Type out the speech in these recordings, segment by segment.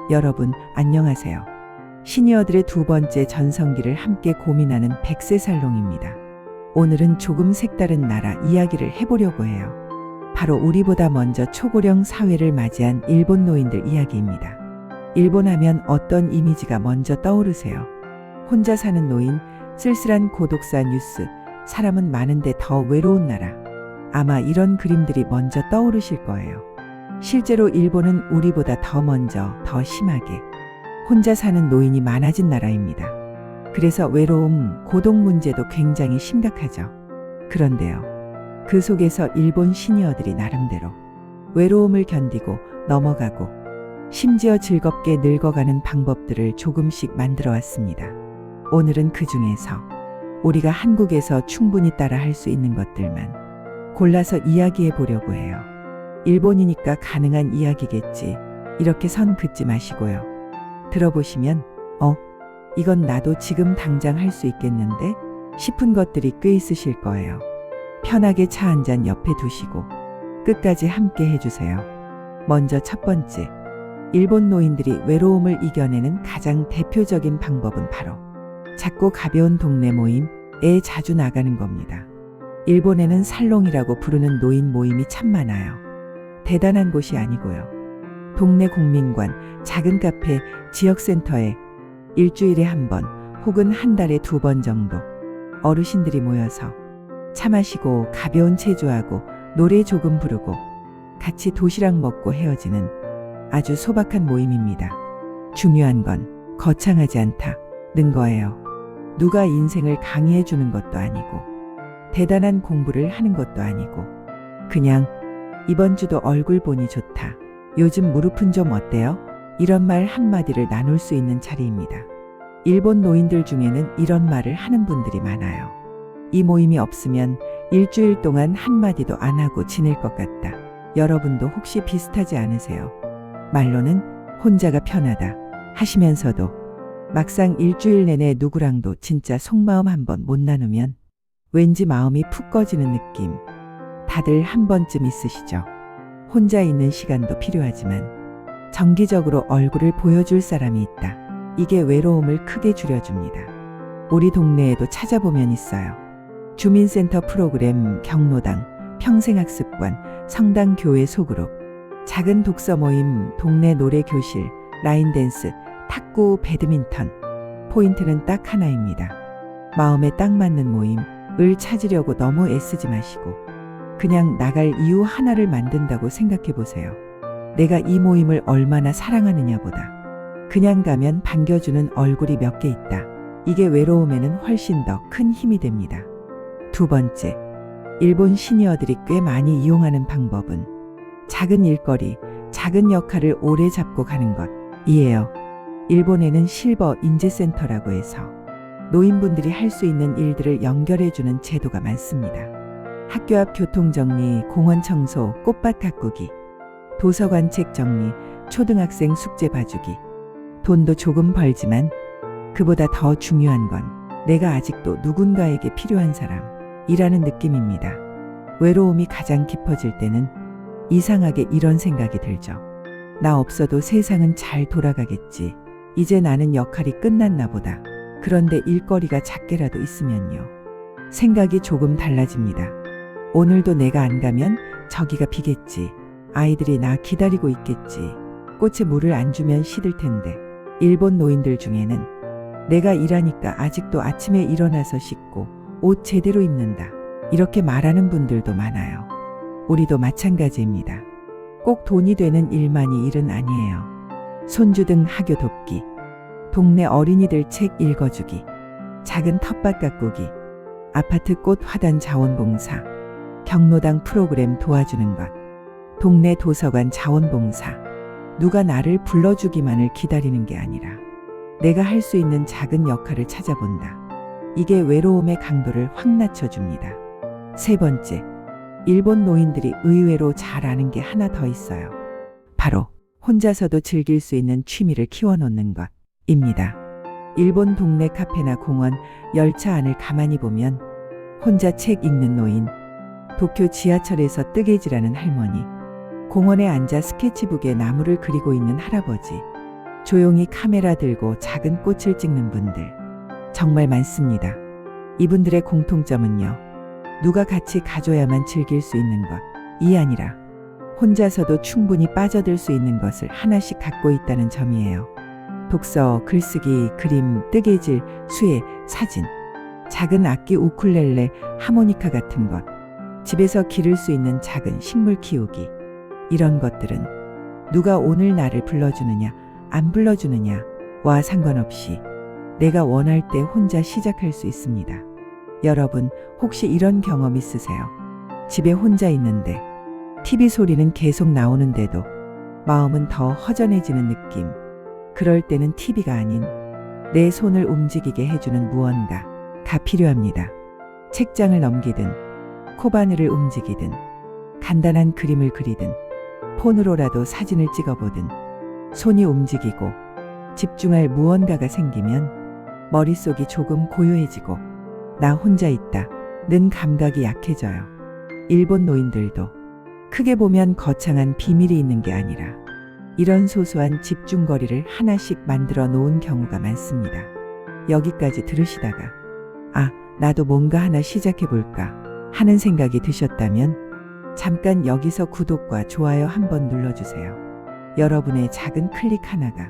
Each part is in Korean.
여러분, 안녕하세요. 시니어들의 두 번째 전성기를 함께 고민하는 100세 살롱입니다. 오늘은 조금 색다른 나라 이야기를 해보려고 해요. 바로 우리보다 먼저 초고령 사회를 맞이한 일본 노인들 이야기입니다. 일본 하면 어떤 이미지가 먼저 떠오르세요? 혼자 사는 노인, 쓸쓸한 고독사 뉴스, 사람은 많은데 더 외로운 나라. 아마 이런 그림들이 먼저 떠오르실 거예요. 실제로 일본은 우리보다 더 먼저, 더 심하게 혼자 사는 노인이 많아진 나라입니다. 그래서 외로움, 고독 문제도 굉장히 심각하죠. 그런데요, 그 속에서 일본 시니어들이 나름대로 외로움을 견디고 넘어가고 심지어 즐겁게 늙어가는 방법들을 조금씩 만들어 왔습니다. 오늘은 그 중에서 우리가 한국에서 충분히 따라할 수 있는 것들만 골라서 이야기해 보려고 해요. 일본이니까 가능한 이야기겠지. 이렇게 선 긋지 마시고요. 들어보시면 이건 나도 지금 당장 할 수 있겠는데 싶은 것들이 꽤 있으실 거예요. 편하게 차 한 잔 옆에 두시고 끝까지 함께 해주세요. 먼저 첫 번째, 일본 노인들이 외로움을 이겨내는 가장 대표적인 방법은 바로 작고 가벼운 동네 모임에 자주 나가는 겁니다. 일본에는 살롱이라고 부르는 노인 모임이 참 많아요. 대단한 곳이 아니고요. 동네 공민관, 작은 카페, 지역센터에 일주일에 한 번 혹은 한 달에 2번 정도 어르신들이 모여서 차 마시고 가벼운 체조하고 노래 조금 부르고 같이 도시락 먹고 헤어지는 아주 소박한 모임입니다. 중요한 건 거창하지 않다는 거예요. 누가 인생을 강의해 주는 것도 아니고 대단한 공부를 하는 것도 아니고 그냥 이번 주도 얼굴 보니 좋다. 요즘 무릎은 좀 어때요? 이런 말 한마디를 나눌 수 있는 자리입니다. 일본 노인들 중에는 이런 말을 하는 분들이 많아요. 이 모임이 없으면 일주일 동안 한마디도 안 하고 지낼 것 같다. 여러분도 혹시 비슷하지 않으세요? 말로는 혼자가 편하다 하시면서도 막상 일주일 내내 누구랑도 진짜 속마음 한번 못 나누면 왠지 마음이 푹 꺼지는 느낌. 다들 한 번쯤 있으시죠? 혼자 있는 시간도 필요하지만 정기적으로 얼굴을 보여줄 사람이 있다. 이게 외로움을 크게 줄여줍니다. 우리 동네에도 찾아보면 있어요. 주민센터 프로그램, 경로당, 평생학습관, 성당 교회 소그룹, 작은 독서 모임, 동네 노래 교실, 라인댄스, 탁구, 배드민턴. 포인트는 딱 하나입니다. 마음에 딱 맞는 모임을 찾으려고 너무 애쓰지 마시고 그냥 나갈 이유 하나를 만든다고 생각해 보세요. 내가 이 모임을 얼마나 사랑하느냐보다 그냥 가면 반겨주는 얼굴이 몇 개 있다. 이게 외로움에는 훨씬 더 큰 힘이 됩니다. 두 번째, 일본 시니어들이 꽤 많이 이용하는 방법은 작은 일거리, 작은 역할을 오래 잡고 가는 것이에요. 일본에는 실버 인재센터라고 해서 노인분들이 할 수 있는 일들을 연결해주는 제도가 많습니다. 학교 앞 교통정리, 공원 청소, 꽃밭 가꾸기, 도서관 책 정리, 초등학생 숙제 봐주기. 돈도 조금 벌지만 그보다 더 중요한 건 내가 아직도 누군가에게 필요한 사람이라는 느낌입니다. 외로움이 가장 깊어질 때는 이상하게 이런 생각이 들죠. 나 없어도 세상은 잘 돌아가겠지. 이제 나는 역할이 끝났나 보다. 그런데 일거리가 작게라도 있으면요. 생각이 조금 달라집니다. 오늘도 내가 안 가면 저기가 비겠지. 아이들이 나 기다리고 있겠지. 꽃에 물을 안 주면 시들 텐데. 일본 노인들 중에는 내가 일하니까 아직도 아침에 일어나서 씻고 옷 제대로 입는다. 이렇게 말하는 분들도 많아요. 우리도 마찬가지입니다. 꼭 돈이 되는 일만이 일은 아니에요. 손주 등 학교 돕기, 동네 어린이들 책 읽어주기, 작은 텃밭 가꾸기, 아파트 꽃 화단 자원봉사, 경로당 프로그램 도와주는 것, 동네 도서관 자원봉사. 누가 나를 불러주기만을 기다리는 게 아니라 내가 할 수 있는 작은 역할을 찾아본다. 이게 외로움의 강도를 확 낮춰줍니다. 세 번째, 일본 노인들이 의외로 잘 아는 게 하나 더 있어요. 바로 혼자서도 즐길 수 있는 취미를 키워놓는 것입니다. 일본 동네 카페나 공원, 열차 안을 가만히 보면 혼자 책 읽는 노인, 도쿄 지하철에서 뜨개질하는 할머니, 공원에 앉아 스케치북에 나무를 그리고 있는 할아버지, 조용히 카메라 들고 작은 꽃을 찍는 분들 정말 많습니다. 이분들의 공통점은요. 누가 같이 가져야만 즐길 수 있는 것, 이 아니라 혼자서도 충분히 빠져들 수 있는 것을 하나씩 갖고 있다는 점이에요. 독서, 글쓰기, 그림, 뜨개질, 수혜, 사진, 작은 악기, 우쿨렐레, 하모니카 같은 것, 집에서 기를 수 있는 작은 식물 키우기, 이런 것들은 누가 오늘 나를 불러주느냐 안 불러주느냐와 상관없이 내가 원할 때 혼자 시작할 수 있습니다. 여러분 혹시 이런 경험 있으세요? 집에 혼자 있는데 TV 소리는 계속 나오는데도 마음은 더 허전해지는 느낌. 그럴 때는 TV가 아닌 내 손을 움직이게 해주는 무언가가 필요합니다. 책장을 넘기든 코바늘을 움직이든 간단한 그림을 그리든 폰으로라도 사진을 찍어보든 손이 움직이고 집중할 무언가가 생기면 머릿속이 조금 고요해지고 나 혼자 있다는 감각이 약해져요. 일본 노인들도 크게 보면 거창한 비밀이 있는 게 아니라 이런 소소한 집중거리를 하나씩 만들어 놓은 경우가 많습니다. 여기까지 들으시다가 나도 뭔가 하나 시작해볼까 하는 생각이 드셨다면 잠깐 여기서 구독과 좋아요 한번 눌러주세요. 여러분의 작은 클릭 하나가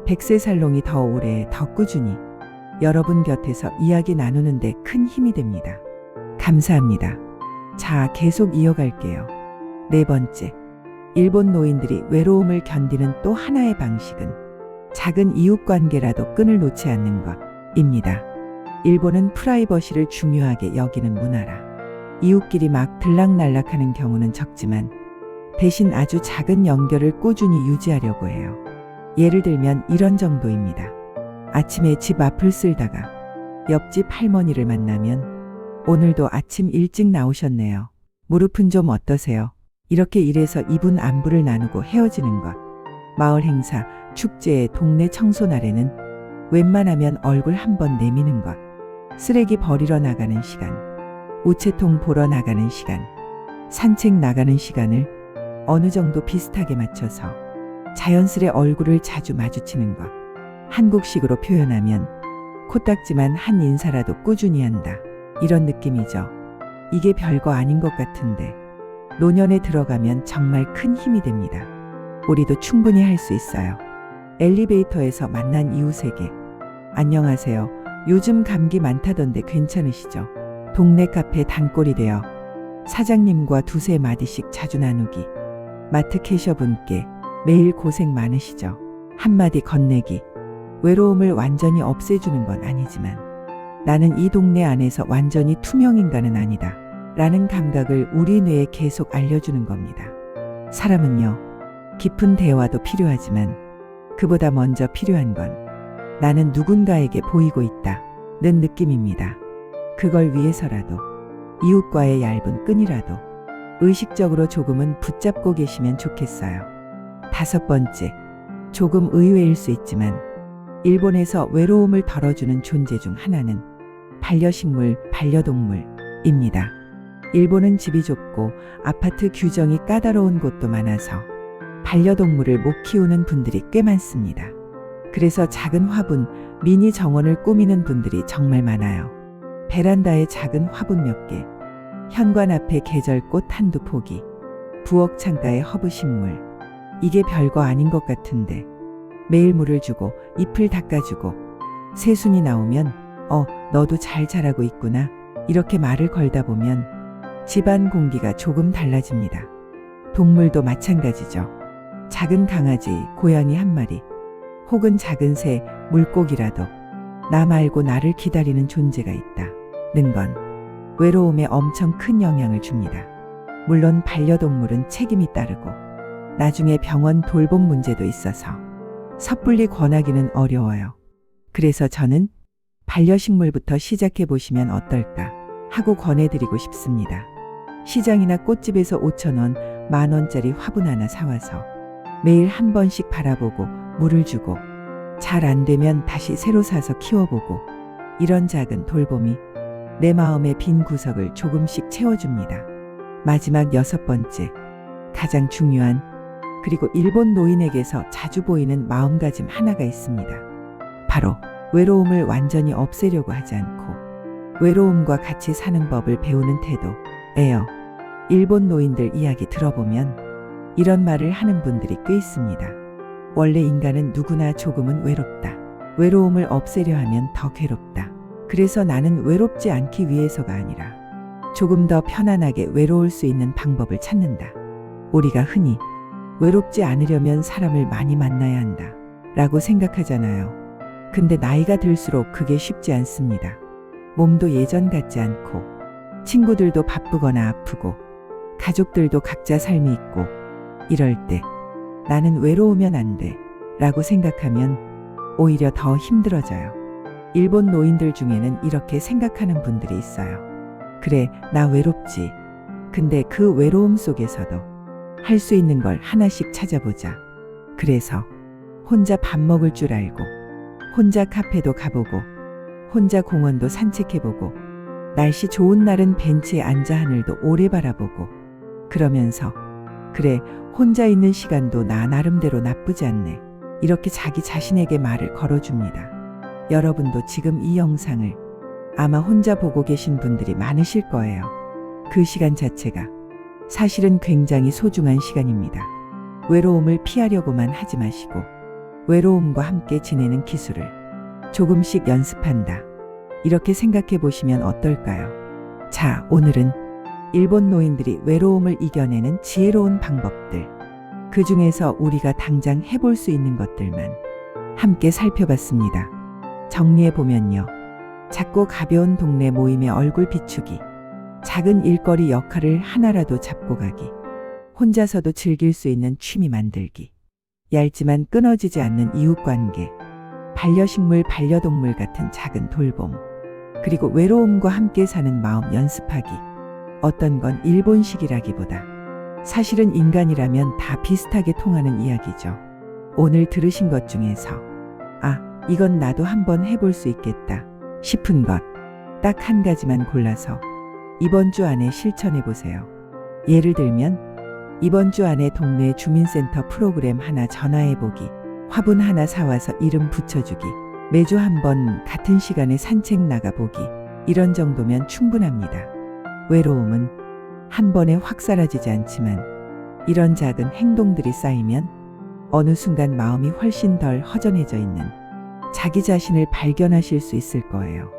백세살롱이 더 오래 더 꾸준히 여러분 곁에서 이야기 나누는데 큰 힘이 됩니다. 감사합니다. 자, 계속 이어갈게요. 네 번째, 일본 노인들이 외로움을 견디는 또 하나의 방식은 작은 이웃관계라도 끈을 놓지 않는 것입니다. 일본은 프라이버시를 중요하게 여기는 문화라 이웃끼리 막 들락날락하는 경우는 적지만 대신 아주 작은 연결을 꾸준히 유지하려고 해요. 예를 들면 이런 정도입니다. 아침에 집 앞을 쓸다가 옆집 할머니를 만나면 오늘도 아침 일찍 나오셨네요. 무릎은 좀 어떠세요? 이렇게 일해서 이분 안부를 나누고 헤어지는 것. 마을 행사, 축제, 동네 청소 날에는 웬만하면 얼굴 한번 내미는 것. 쓰레기 버리러 나가는 시간, 우체통 보러 나가는 시간, 산책 나가는 시간을 어느 정도 비슷하게 맞춰서 자연스레 얼굴을 자주 마주치는 것. 한국식으로 표현하면 코딱지만 한 인사라도 꾸준히 한다. 이런 느낌이죠. 이게 별거 아닌 것 같은데 노년에 들어가면 정말 큰 힘이 됩니다. 우리도 충분히 할 수 있어요. 엘리베이터에서 만난 이웃에게 안녕하세요. 요즘 감기 많다던데 괜찮으시죠? 동네 카페 단골이 되어 사장님과 두세 마디씩 자주 나누기. 마트 캐셔분께 매일 고생 많으시죠? 한마디 건네기. 외로움을 완전히 없애주는 건 아니지만 나는 이 동네 안에서 완전히 투명인간은 아니다 라는 감각을 우리 뇌에 계속 알려주는 겁니다. 사람은요, 깊은 대화도 필요하지만 그보다 먼저 필요한 건 나는 누군가에게 보이고 있다는 느낌입니다. 그걸 위해서라도 이웃과의 얇은 끈이라도 의식적으로 조금은 붙잡고 계시면 좋겠어요. 다섯 번째, 조금 의외일 수 있지만 일본에서 외로움을 덜어주는 존재 중 하나는 반려식물, 반려동물입니다. 일본은 집이 좁고 아파트 규정이 까다로운 곳도 많아서 반려동물을 못 키우는 분들이 꽤 많습니다. 그래서 작은 화분, 미니 정원을 꾸미는 분들이 정말 많아요. 베란다에 작은 화분 몇 개, 현관 앞에 계절꽃 한두 포기, 부엌 창가에 허브식물. 이게 별거 아닌 것 같은데 매일 물을 주고 잎을 닦아주고 새순이 나오면 너도 잘 자라고 있구나 이렇게 말을 걸다 보면 집안 공기가 조금 달라집니다. 동물도 마찬가지죠. 작은 강아지, 고양이 한 마리 혹은 작은 새, 물고기라도 나 말고 나를 기다리는 존재가 있다는 건 외로움에 엄청 큰 영향을 줍니다. 물론 반려동물은 책임이 따르고 나중에 병원 돌봄 문제도 있어서 섣불리 권하기는 어려워요. 그래서 저는 반려식물부터 시작해 보시면 어떨까 하고 권해드리고 싶습니다. 시장이나 꽃집에서 5,000원, 10,000원짜리 화분 하나 사와서 매일 한 번씩 바라보고 물을 주고 잘 안 되면 다시 새로 사서 키워보고 이런 작은 돌봄이 내 마음의 빈 구석을 조금씩 채워줍니다. 마지막 여섯 번째, 가장 중요한 그리고 일본 노인에게서 자주 보이는 마음가짐 하나가 있습니다. 바로 외로움을 완전히 없애려고 하지 않고 외로움과 같이 사는 법을 배우는 태도예요. 일본 노인들 이야기 들어보면 이런 말을 하는 분들이 꽤 있습니다. 원래 인간은 누구나 조금은 외롭다. 외로움을 없애려 하면 더 괴롭다. 그래서 나는 외롭지 않기 위해서가 아니라 조금 더 편안하게 외로울 수 있는 방법을 찾는다. 우리가 흔히 외롭지 않으려면 사람을 많이 만나야 한다 라고 생각하잖아요. 근데 나이가 들수록 그게 쉽지 않습니다. 몸도 예전 같지 않고 친구들도 바쁘거나 아프고 가족들도 각자 삶이 있고 이럴 때 나는 외로우면 안 돼 라고 생각하면 오히려 더 힘들어져요. 일본 노인들 중에는 이렇게 생각하는 분들이 있어요. 그래, 나 외롭지. 근데 그 외로움 속에서도 할 수 있는 걸 하나씩 찾아보자. 그래서 혼자 밥 먹을 줄 알고 혼자 카페도 가보고 혼자 공원도 산책해보고 날씨 좋은 날은 벤치에 앉아 하늘도 오래 바라보고 그러면서 그래, 혼자 있는 시간도 나 나름대로 나쁘지 않네. 이렇게 자기 자신에게 말을 걸어줍니다. 여러분도 지금 이 영상을 아마 혼자 보고 계신 분들이 많으실 거예요. 그 시간 자체가 사실은 굉장히 소중한 시간입니다. 외로움을 피하려고만 하지 마시고 외로움과 함께 지내는 기술을 조금씩 연습한다. 이렇게 생각해 보시면 어떨까요? 자, 오늘은 일본 노인들이 외로움을 이겨내는 지혜로운 방법들, 그 중에서 우리가 당장 해볼 수 있는 것들만 함께 살펴봤습니다. 정리해 보면요. 작고 가벼운 동네 모임의 얼굴 비추기, 작은 일거리 역할을 하나라도 잡고 가기, 혼자서도 즐길 수 있는 취미 만들기, 얇지만 끊어지지 않는 이웃관계, 반려식물, 반려동물 같은 작은 돌봄, 그리고 외로움과 함께 사는 마음 연습하기. 어떤 건 일본식이라기보다 사실은 인간이라면 다 비슷하게 통하는 이야기죠. 오늘 들으신 것 중에서 아, 이건 나도 한번 해볼 수 있겠다 싶은 것 딱 한 가지만 골라서 이번 주 안에 실천해 보세요. 예를 들면 이번 주 안에 동네 주민센터 프로그램 하나 전화해 보기, 화분 하나 사와서 이름 붙여주기, 매주 한 번 같은 시간에 산책 나가보기, 이런 정도면 충분합니다. 외로움은 한 번에 확 사라지지 않지만 이런 작은 행동들이 쌓이면 어느 순간 마음이 훨씬 덜 허전해져 있는 자기 자신을 발견하실 수 있을 거예요.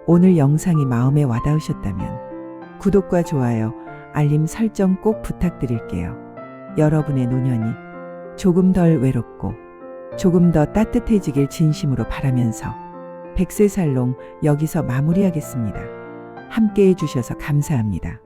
오늘 영상이 마음에 와닿으셨다면 구독과 좋아요, 알림 설정 꼭 부탁드릴게요. 여러분의 노년이 조금 덜 외롭고 조금 더 따뜻해지길 진심으로 바라면서 백세살롱 여기서 마무리하겠습니다. 함께 해주셔서 감사합니다.